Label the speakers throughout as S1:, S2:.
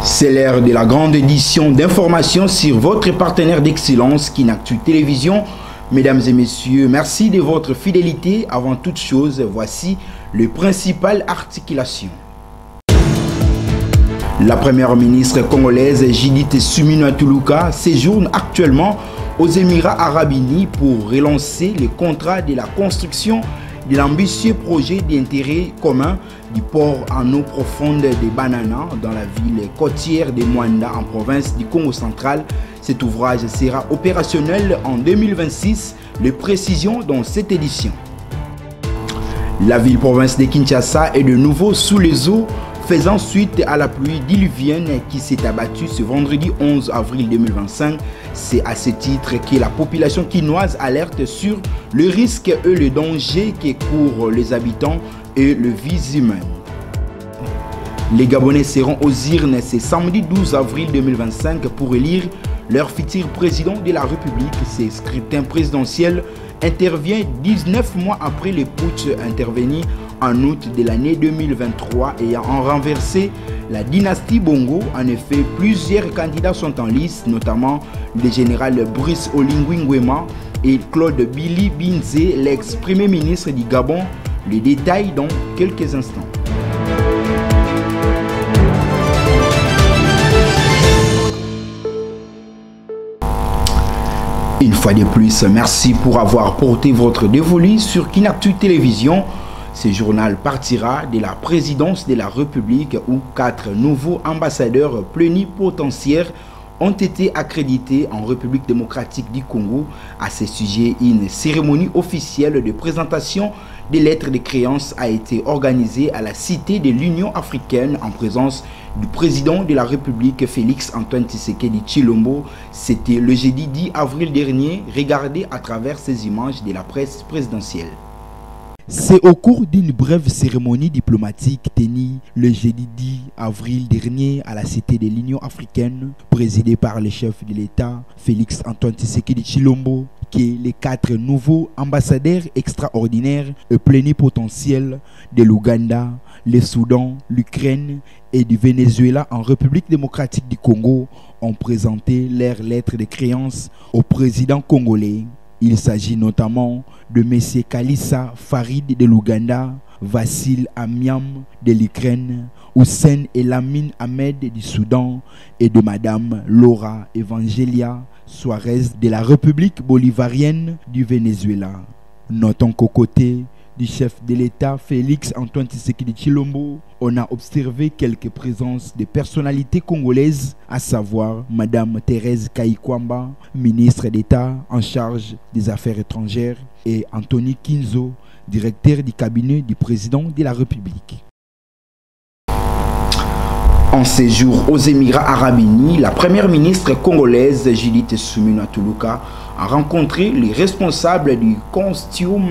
S1: C'est l'heure de la grande édition d'information sur votre partenaire d'excellence Kinactu Télévision. Mesdames et messieurs, merci de votre fidélité. Avant toute chose, voici les principales articulations. La première ministre congolaise Judith Suminwa Tuluka séjourne actuellement aux Émirats Arabes Unis pour relancer le contrat de la construction de l'ambitieux projet d'intérêt commun du port en eau profonde de Banana dans la ville côtière de Mwanda en province du Congo central. Cet ouvrage sera opérationnel en 2026, les précisions dans cette édition. La ville-province de Kinshasa est de nouveau sous les eaux, faisant suite à la pluie diluvienne qui s'est abattue ce vendredi 11 avril 2025. C'est à ce titre que la population quinoise alerte sur le risque et le danger que courent les habitants et le vie humaine. Les Gabonais seront aux urnes ce samedi 12 avril 2025 pour élire leur futur président de la République. Ce scrutin présidentiel intervient 19 mois après le putsch intervenu en août de l'année 2023 ayant renversé la dynastie Bongo. En effet, plusieurs candidats sont en lice, notamment le général Brice Oligui Nguema et Claude Billy Binze, l'ex-premier ministre du Gabon. Les détails dans quelques instants. Une fois de plus, merci pour avoir porté votre dévolu sur Kinactu Télévision. Ce journal partira de la présidence de la République où 4 nouveaux ambassadeurs plénipotentiaires ont été accrédités en République démocratique du Congo. À ce sujet, une cérémonie officielle de présentation des lettres de créance a été organisée à la Cité de l'Union africaine en présence du président de la République Félix Antoine Tshisekedi Tshilombo. C'était le jeudi 10 avril dernier, regardé à travers ces images de la presse présidentielle. C'est au cours d'une brève cérémonie diplomatique tenue le jeudi 10 avril dernier à la Cité de l'Union africaine, présidée par le chef de l'État Félix Antoine Tshisekedi Tshilombo, que les 4 nouveaux ambassadeurs extraordinaires et plénipotentiels de l'Ouganda, le Soudan, l'Ukraine et du Venezuela en République démocratique du Congo ont présenté leurs lettres de créance au président congolais. Il s'agit notamment de M. Kalissa Farid de l'Ouganda, Vassil Amiam de l'Ukraine, Hussein Elamine Ahmed du Soudan et de Mme Laura Evangelia Suarez de la République bolivarienne du Venezuela. Notons qu'aux côtés du chef de l'État Félix Antoine Tshisekedi Tshilombo, on a observé quelques présences de personnalités congolaises, à savoir Mme Thérèse Kayikwamba, ministre d'État en charge des Affaires étrangères, et Anthony Kinzo, directeur du cabinet du président de la République. En séjour aux Émirats Arabes Unis, la première ministre congolaise Judith Suminwa Tuluka a rencontré les responsables du Consortium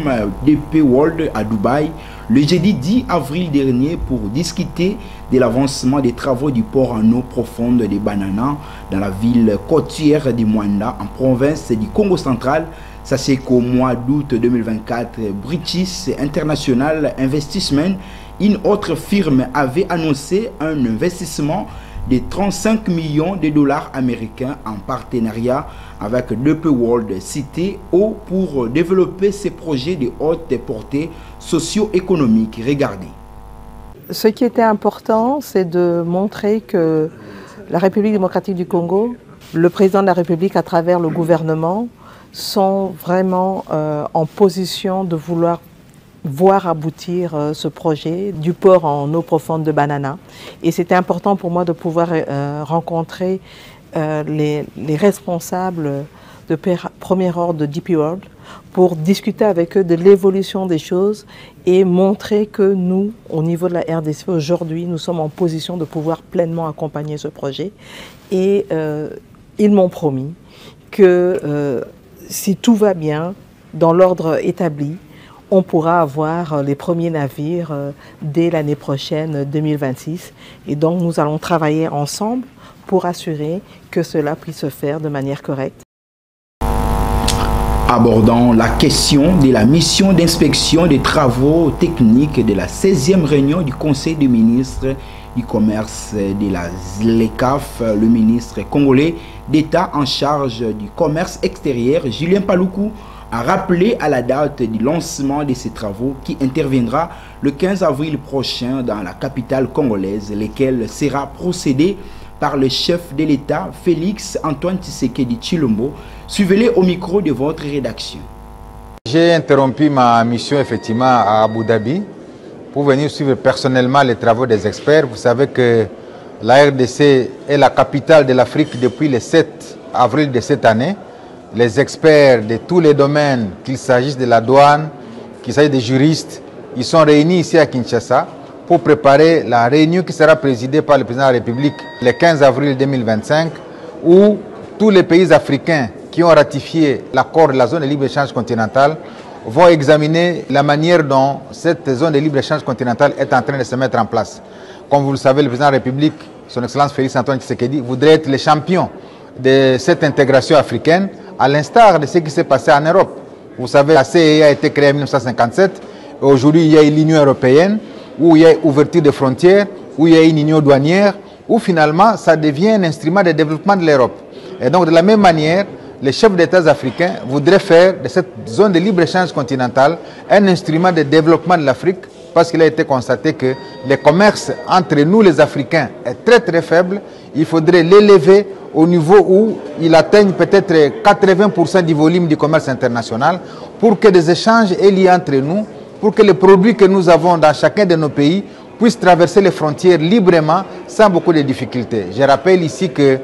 S1: DP World à Dubaï le jeudi 10 avril dernier pour discuter de l'avancement des travaux du port en eau profonde de Banana dans la ville côtière de Mwanda en province du Congo central. Sachez qu'au mois d'août 2024, British International Investment, une autre firme, avait annoncé un investissement de 35 millions de dollars américains en partenariat avec DP World Cité Eau pour développer ces projets de haute portée socio-économique. Regardez.
S2: Ce qui était important, c'est de montrer que la République démocratique du Congo, le président de la République à travers le gouvernement, sont vraiment en position de vouloir voir aboutir ce projet du port en eau profonde de Banana. Et c'était important pour moi de pouvoir rencontrer les responsables de premier ordre de DP World pour discuter avec eux de l'évolution des choses et montrer que nous, au niveau de la RDC, aujourd'hui, nous sommes en position de pouvoir pleinement accompagner ce projet. Et ils m'ont promis que si tout va bien, dans l'ordre établi, on pourra avoir les premiers navires dès l'année prochaine, 2026. Et donc, nous allons travailler ensemble pour assurer que cela puisse se faire de manière correcte.
S1: Abordant la question de la mission d'inspection des travaux techniques de la 16e réunion du Conseil des ministres du commerce de la ZLECAf, le ministre congolais d'État en charge du commerce extérieur, Julien Paluku, a rappelé à la date du lancement de ces travaux qui interviendra le 15 avril prochain dans la capitale congolaise, lesquels sera procédé par le chef de l'État, Félix Antoine Tshisekedi Tshilombo. Suivez-les au micro de votre rédaction.
S3: J'ai interrompu ma mission effectivement à Abu Dhabi pour venir suivre personnellement les travaux des experts. Vous savez que la RDC est la capitale de l'Afrique depuis le 7 avril de cette année. Les experts de tous les domaines, qu'il s'agisse de la douane, qu'il s'agisse des juristes, ils sont réunis ici à Kinshasa pour préparer la réunion qui sera présidée par le président de la République le 15 avril 2025, où tous les pays africains qui ont ratifié l'accord de la zone de libre-échange continentale vont examiner la manière dont cette zone de libre-échange continentale est en train de se mettre en place. Comme vous le savez, le président de la République, son Excellence Félix Antoine Tshisekedi, voudrait être le champion de cette intégration africaine, à l'instar de ce qui s'est passé en Europe. Vous savez, la CEI a été créée en 1957, et aujourd'hui il y a l'Union européenne, où il y a ouverture des frontières, où il y a une union douanière, où finalement ça devient un instrument de développement de l'Europe. Et donc de la même manière, les chefs d'État africains voudraient faire de cette zone de libre-échange continentale un instrument de développement de l'Afrique, parce qu'il a été constaté que le commerce entre nous les Africains est très très faible. Il faudrait l'élever au niveau où il atteigne peut-être 80% du volume du commerce international pour que des échanges aient lieu entre nous, pour que les produits que nous avons dans chacun de nos pays puissent traverser les frontières librement sans beaucoup de difficultés. Je rappelle ici que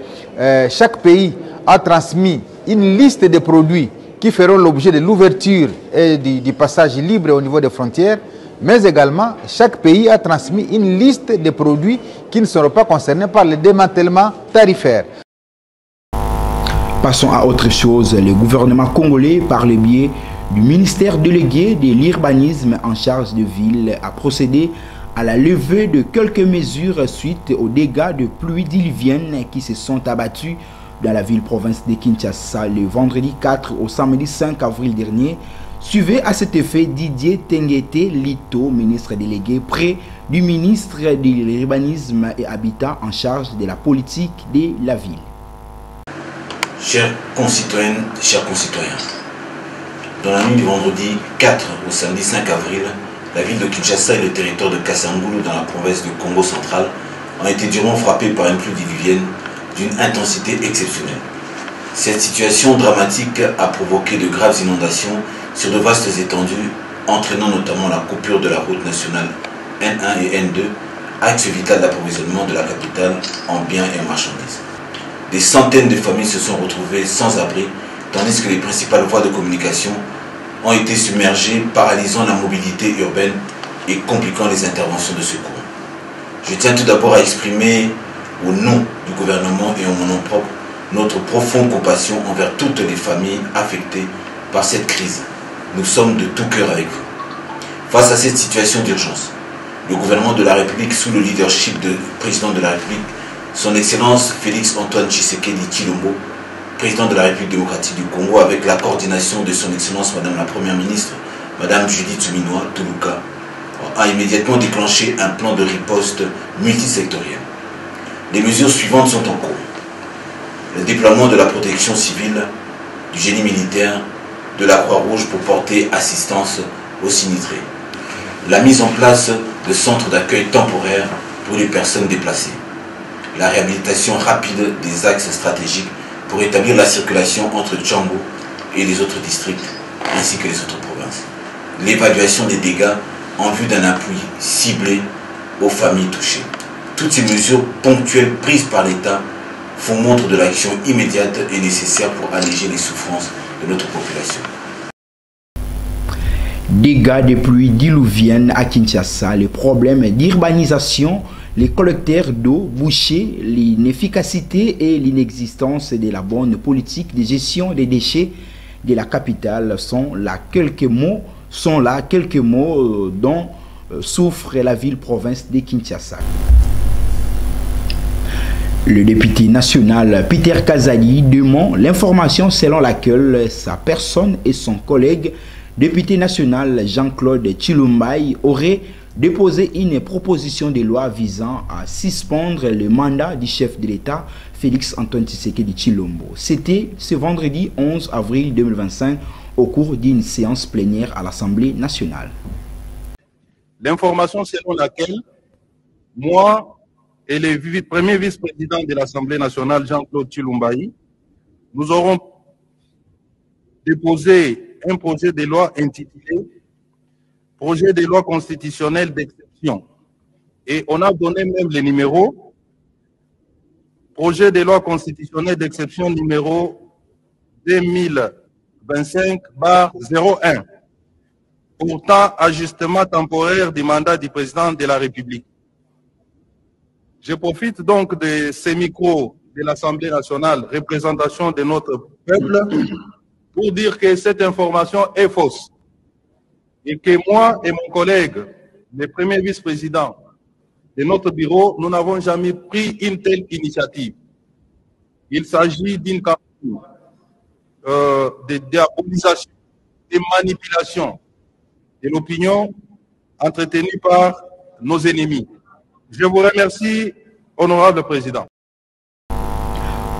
S3: chaque pays a transmis une liste de produits qui feront l'objet de l'ouverture et du passage libre au niveau des frontières, mais également chaque pays a transmis une liste de produits qui ne seront pas concernés par le démantèlement tarifaire.
S1: Passons à autre chose. Le gouvernement congolais, par le biais du ministère délégué de l'urbanisme en charge de ville, a procédé à la levée de quelques mesures suite aux dégâts de pluie diluvienne qui se sont abattus dans la ville-province de Kinshasa le vendredi 4 au samedi 5 avril dernier. Suivez à cet effet Didier Tenguete Lito, ministre délégué près du ministre de l'urbanisme et habitat en charge de la politique de la ville.
S4: Chères concitoyennes, chers concitoyens, dans la nuit du vendredi 4 au samedi 5 avril, la ville de Kinshasa et le territoire de Kasangulu dans la province du Congo central ont été durement frappés par une pluie diluvienne d'une intensité exceptionnelle. Cette situation dramatique a provoqué de graves inondations sur de vastes étendues, entraînant notamment la coupure de la route nationale N1 et N2, axe vital d'approvisionnement de la capitale en biens et marchandises. Des centaines de familles se sont retrouvées sans abri, tandis que les principales voies de communication ont été submergées, paralysant la mobilité urbaine et compliquant les interventions de secours. Je tiens tout d'abord à exprimer, au nom du gouvernement et en mon nom propre, notre profonde compassion envers toutes les familles affectées par cette crise. Nous sommes de tout cœur avec vous. Face à cette situation d'urgence, le gouvernement de la République, sous le leadership du président de la République, son Excellence Félix Antoine Tshisekedi Tshilombo, président de la République démocratique du Congo, avec la coordination de son Excellence Madame la Première ministre, Madame Judith Suminwa Tuluka, a immédiatement déclenché un plan de riposte multisectoriel. Les mesures suivantes sont en cours. Le déploiement de la protection civile, du génie militaire, de la Croix-Rouge pour porter assistance aux sinistrés. La mise en place de centres d'accueil temporaires pour les personnes déplacées. La réhabilitation rapide des axes stratégiques pour établir la circulation entre Tchambo et les autres districts, ainsi que les autres provinces. L'évaluation des dégâts en vue d'un appui ciblé aux familles touchées. Toutes ces mesures ponctuelles prises par l'État font montre de l'action immédiate et nécessaire pour alléger les souffrances de notre population.
S1: Dégâts de pluie diluvienne à Kinshasa, les problèmes d'urbanisation, les collecteurs d'eau bouchés, l'inefficacité et l'inexistence de la bonne politique de gestion des déchets de la capitale sont là quelques mots dont souffre la ville-province de Kinshasa. Le député national Peter Kazali demande l'information selon laquelle sa personne et son collègue député national Jean-Claude Tshilumbaï auraient déposé une proposition de loi visant à suspendre le mandat du chef de l'État, Félix Antoine Tshisekedi Tshilombo. C'était ce vendredi 11 avril 2025 au cours d'une séance plénière à l'Assemblée nationale.
S5: L'information selon laquelle moi et le premier vice-président de l'Assemblée nationale, Jean-Claude Tshilombaï, nous aurons déposé un projet de loi intitulé « Projet de loi constitutionnelle d'exception ». Et on a donné même le numéro « Projet de loi constitutionnelle d'exception numéro 2025/01 ». Pourtant, ajustement temporaire du mandat du président de la République. Je profite donc de ces micros de l'Assemblée nationale, représentation de notre peuple, pour dire que cette information est fausse et que moi et mon collègue, le premier vice-président de notre bureau, nous n'avons jamais pris une telle initiative. Il s'agit d'une campagne de diabolisation, de manipulation de l'opinion entretenue par nos ennemis. Je vous remercie, honorable président.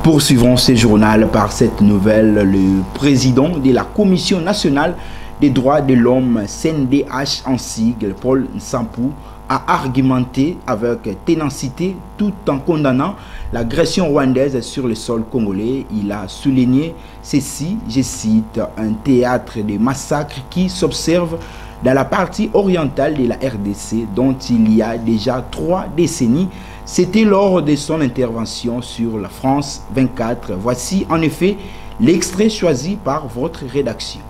S1: Poursuivrons ce journal par cette nouvelle. Le président de la Commission nationale des droits de l'homme, CNDH en sigle, Paul Nsampou, a argumenté avec ténacité tout en condamnant l'agression rwandaise sur le sol congolais. Il a souligné ceci, je cite, un théâtre de massacres qui s'observe dans la partie orientale de la RDC dont il y a déjà 3 décennies. C'était lors de son intervention sur la France 24. Voici en effet l'extrait choisi par votre rédaction.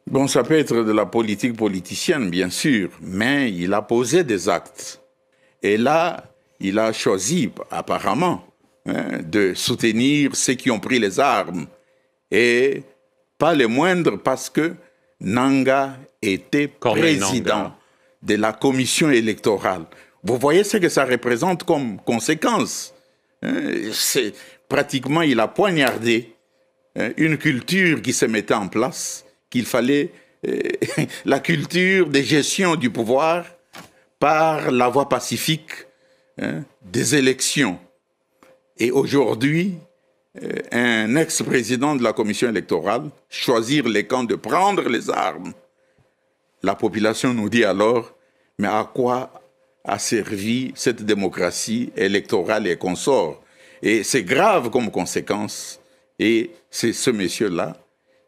S6: Bon, ça peut être de la politique politicienne, bien sûr, mais il a posé des actes. Et là, il a choisi, apparemment, de soutenir ceux qui ont pris les armes. Et pas les moindres, parce que Nanga était président de la commission électorale. Vous voyez ce que ça représente comme conséquence. C'est pratiquement, il a poignardé une culture qui se mettait en place, qu'il fallait la culture de gestion du pouvoir par la voie pacifique des élections. Et aujourd'hui, un ex-président de la commission électorale choisir les camps de prendre les armes. La population nous dit alors, mais à quoi a servi cette démocratie électorale et consort? Et c'est grave comme conséquence. Et c'est ce monsieur-là,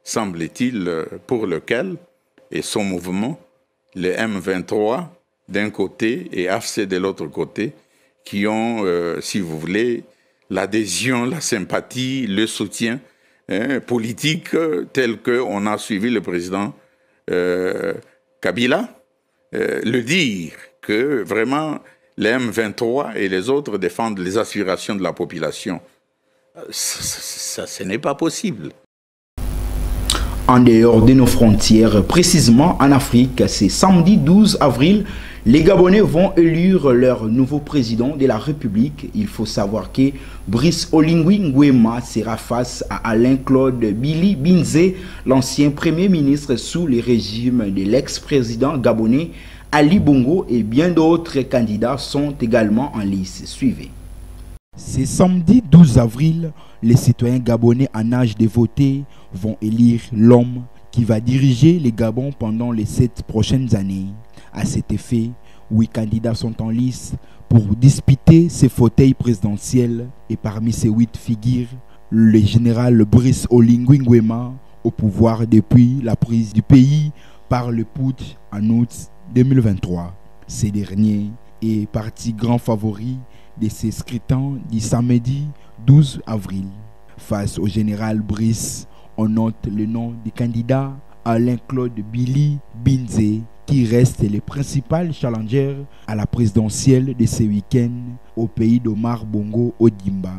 S6: semble-t-il, pour lequel, et son mouvement, le M23 d'un côté et AFC de l'autre côté, qui ont, si vous voulez, l'adhésion, la sympathie, le soutien politique tel qu'on a suivi le président Kabila, le dire que vraiment les M23 et les autres défendent les aspirations de la population. Ce n'est pas possible.
S1: En dehors de nos frontières, précisément en Afrique, c'est samedi 12 avril, les Gabonais vont élire leur nouveau président de la République. Il faut savoir que Brice Oligui Nguema sera face à Alain-Claude Billy Binze, l'ancien premier ministre sous le régime de l'ex-président gabonais Ali Bongo, et bien d'autres candidats sont également en lice. Suivez. C'est samedi 12 avril, les citoyens gabonais en âge de voter vont élire l'homme qui va diriger les Gabons pendant les 7 prochaines années. À cet effet, 8 candidats sont en lice pour disputer ces fauteuils présidentiels, et parmi ces 8 figures, le général Brice Oligui Nguema, au pouvoir depuis la prise du pays par le putsch en août 2023. Ce dernier est parti grand favori de ces scrutins du samedi 12 avril. Face au général Brice, on note le nom du candidat Alain-Claude Billy Binze, qui reste le principal challenger à la présidentielle de ce week-end au pays d'Omar Bongo Ondimba.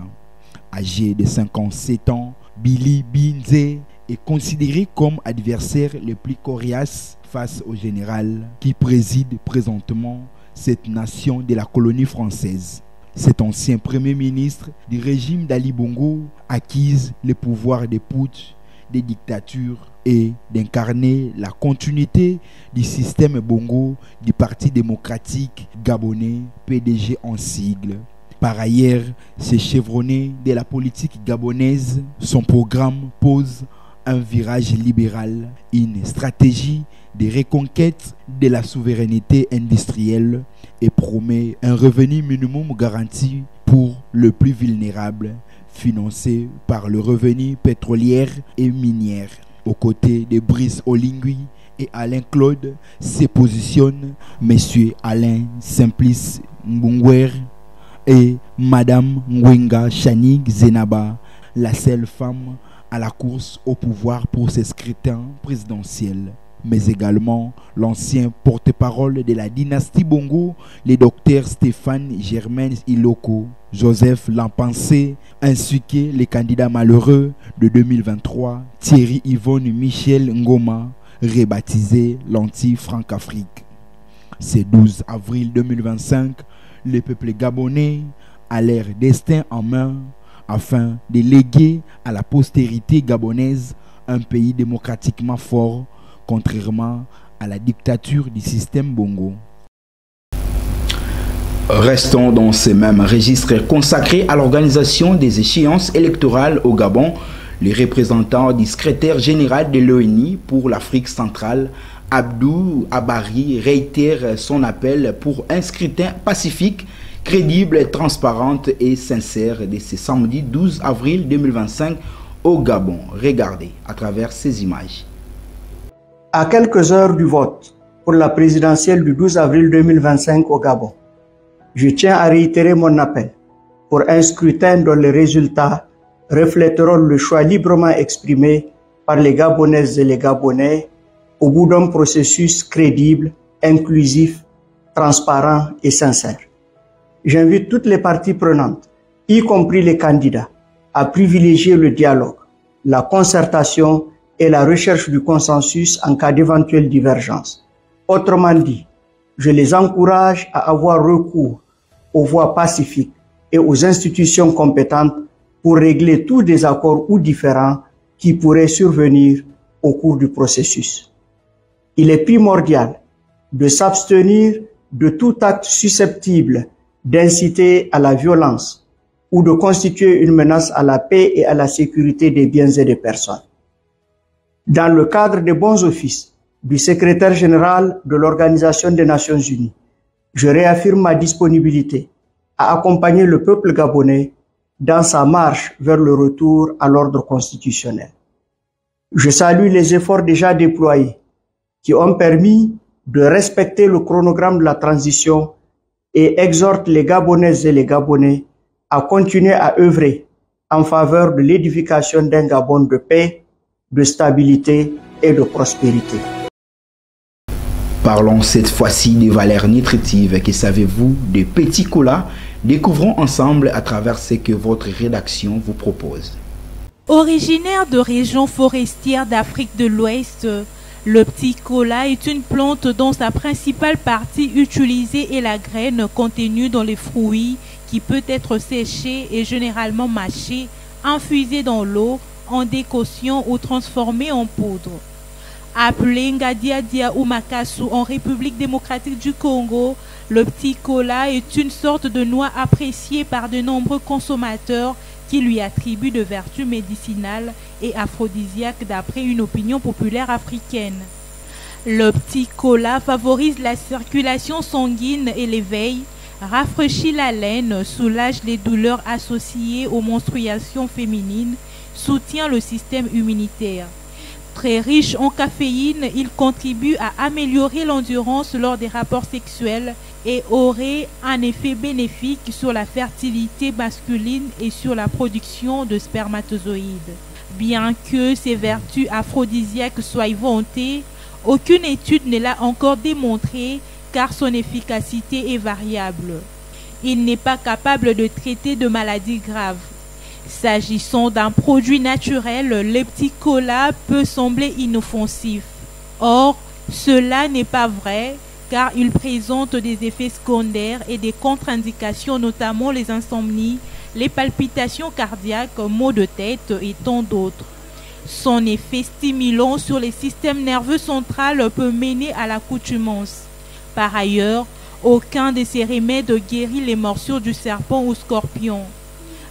S1: Âgé de 57 ans, Billy Binze est considéré comme adversaire le plus coriace face au général qui préside présentement cette nation de la colonie française. Cet ancien premier ministre du régime d'Ali Bongo acquise le pouvoir des putsch, des dictatures et d'incarner la continuité du système Bongo du Parti démocratique gabonais, PDG en sigle. Par ailleurs, c'est chevronné de la politique gabonaise. Son programme pose un virage libéral, une stratégie de reconquête de la souveraineté industrielle et promet un revenu minimum garanti pour le plus vulnérable, financé par le revenu pétrolier et minière. Aux côtés de Brice Oligui et Alain Claude se positionne M. Alain Simplice Mbungwer et Madame Ngwenga Chanig Zenaba, la seule femme à la course au pouvoir pour ces scrutins présidentiels, mais également l'ancien porte-parole de la dynastie Bongo, le docteur Stéphane Germain Iloko, Joseph Lampensé, ainsi que les candidats malheureux de 2023, Thierry Yvonne Michel Ngoma, rebaptisé l'anti-Franc-Afrique. Ce 12 avril 2025, le peuple gabonais a leur destin en main afin de léguer à la postérité gabonaise un pays démocratiquement fort, contrairement à la dictature du système Bongo. Restons dans ce même registre consacré à l'organisation des échéances électorales au Gabon. Les représentants du secrétaire général de l'ONU pour l'Afrique centrale, Abdou Abari, réitère son appel pour un scrutin pacifique, crédible, transparente et sincère de ce samedi 12 avril 2025 au Gabon. Regardez à travers ces images.
S7: À quelques heures du vote pour la présidentielle du 12 avril 2025 au Gabon, je tiens à réitérer mon appel pour un scrutin dont les résultats reflèteront le choix librement exprimé par les Gabonaises et les Gabonais au bout d'un processus crédible, inclusif, transparent et sincère. J'invite toutes les parties prenantes, y compris les candidats, à privilégier le dialogue, la concertation et la recherche du consensus en cas d'éventuelle divergence. Autrement dit, je les encourage à avoir recours aux voies pacifiques et aux institutions compétentes pour régler tout désaccord ou différend qui pourrait survenir au cours du processus. Il est primordial de s'abstenir de tout acte susceptible d'inciter à la violence ou de constituer une menace à la paix et à la sécurité des biens et des personnes. Dans le cadre des bons offices du secrétaire général de l'Organisation des Nations Unies, je réaffirme ma disponibilité à accompagner le peuple gabonais dans sa marche vers le retour à l'ordre constitutionnel. Je salue les efforts déjà déployés qui ont permis de respecter le chronogramme de la transition et exhorte les Gabonaises et les Gabonais à continuer à œuvrer en faveur de l'édification d'un Gabon de paix, de stabilité et de prospérité.
S1: Parlons cette fois-ci des valeurs nutritives. Que savez-vous des petits colas? Découvrons ensemble à travers ce que votre rédaction vous propose.
S8: Originaire de régions forestières d'Afrique de l'Ouest, le petit cola est une plante dont sa principale partie utilisée est la graine contenue dans les fruits qui peut être séchée et généralement mâchée, infusée dans l'eau, en décoction ou transformée en poudre. Appelé Ngadiadia ou Makasu en République démocratique du Congo, le petit cola est une sorte de noix appréciée par de nombreux consommateurs qui lui attribuent de vertus médicinales et aphrodisiaques d'après une opinion populaire africaine. Le petit cola favorise la circulation sanguine et l'éveil, rafraîchit la laine, soulage les douleurs associées aux menstruations féminines, soutient le système immunitaire. Très riche en caféine, il contribue à améliorer l'endurance lors des rapports sexuels et aurait un effet bénéfique sur la fertilité masculine et sur la production de spermatozoïdes. Bien que ses vertus aphrodisiaques soient vantées, aucune étude ne l'a encore démontré car son efficacité est variable. Il n'est pas capable de traiter de maladies graves. S'agissant d'un produit naturel, le petit cola peut sembler inoffensif. Or, cela n'est pas vrai car il présente des effets secondaires et des contre-indications, notamment les insomnies, les palpitations cardiaques, maux de tête et tant d'autres. Son effet stimulant sur les systèmes nerveux central peut mener à l'accoutumance. Par ailleurs, aucun de ces remèdes guérit les morsures du serpent ou scorpion.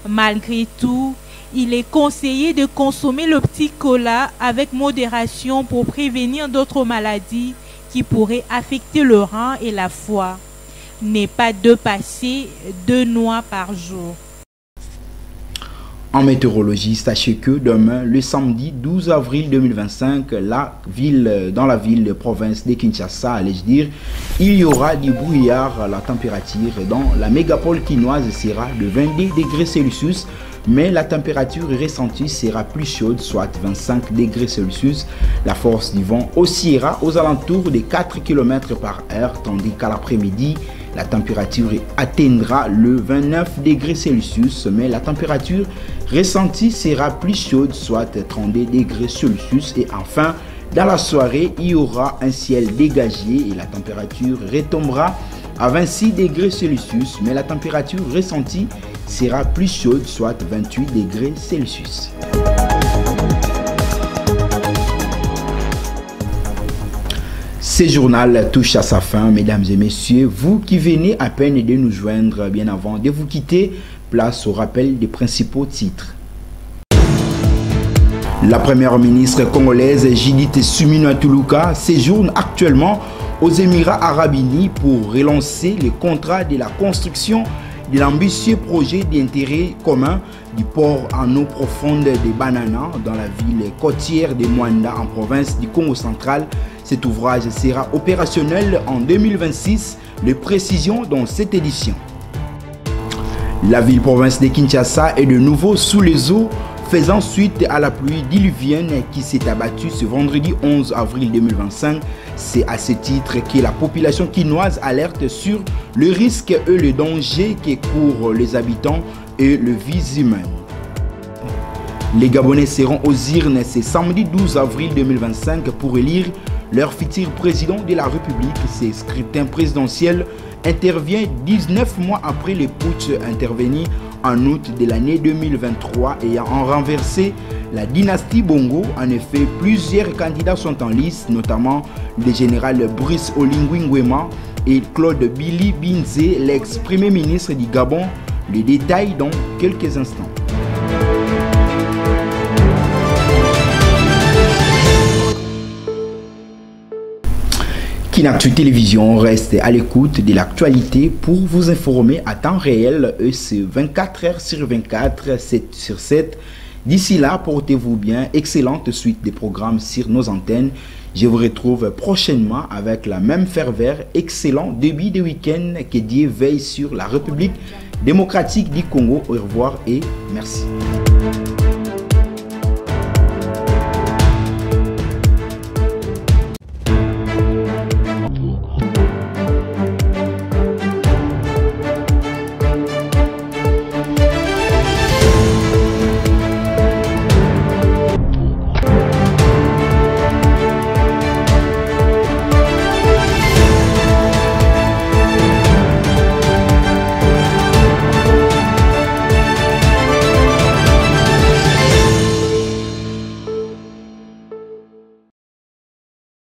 S8: Malgré tout, il est conseillé de consommer le petit cola avec modération pour prévenir d'autres maladies qui pourraient affecter le rein et la foie. N'est pas de passer 2 noix par jour.
S1: En météorologie, sachez que demain, le samedi 12 avril 2025, dans la ville de province de Kinshasa, allais-je dire, il y aura du brouillard. La température dans la mégapole quinoise sera de 22 degrés Celsius, mais la température ressentie sera plus chaude, soit 25 degrés Celsius. La force du vent oscillera aux alentours de 4 km par heure, tandis qu'à l'après-midi, la température atteindra le 29 degrés Celsius, mais la température ressentie sera plus chaude, soit 32 degrés Celsius. Et enfin, dans la soirée, il y aura un ciel dégagé et la température retombera à 26 degrés Celsius, mais la température ressentie sera plus chaude, soit 28 degrés Celsius. Ce journal touche à sa fin, mesdames et messieurs. Vous qui venez à peine de nous joindre bien avant de vous quitter, place au rappel des principaux titres. La première ministre congolaise Judith Suminwa Tuluka séjourne actuellement aux Émirats Arabes Unis pour relancer le contrat de la construction de l'ambitieux projet d'intérêt commun du port en eau profonde de Banana dans la ville côtière de Mwanda en province du Congo central. Cet ouvrage sera opérationnel en 2026, les précisions dans cette édition. La ville-province de Kinshasa est de nouveau sous les eaux, faisant suite à la pluie diluvienne qui s'est abattue ce vendredi 11 avril 2025. C'est à ce titre que la population quinoise alerte sur le risque et le danger que courent les habitants et le vie humaine. Les Gabonais seront aux urnes ce samedi 12 avril 2025 pour élire leur futur président de la République. Ce scrutin présidentiel intervient 19 mois après le putsch intervenu en août de l'année 2023 ayant renversé la dynastie Bongo. En effet, plusieurs candidats sont en lice, notamment le général Brice Oligui Nguema et Claude Billy Binze, l'ex-premier ministre du Gabon. Les détails dans quelques instants. Kinactu Télévision reste à l'écoute de l'actualité pour vous informer à temps réel et c'est 24 heures sur 24, 7 sur 7. D'ici là, portez-vous bien, excellente suite des programmes sur nos antennes. Je vous retrouve prochainement avec la même ferveur, excellent début de week-end. Que Dieu veille sur la République démocratique du Congo. Au revoir et merci.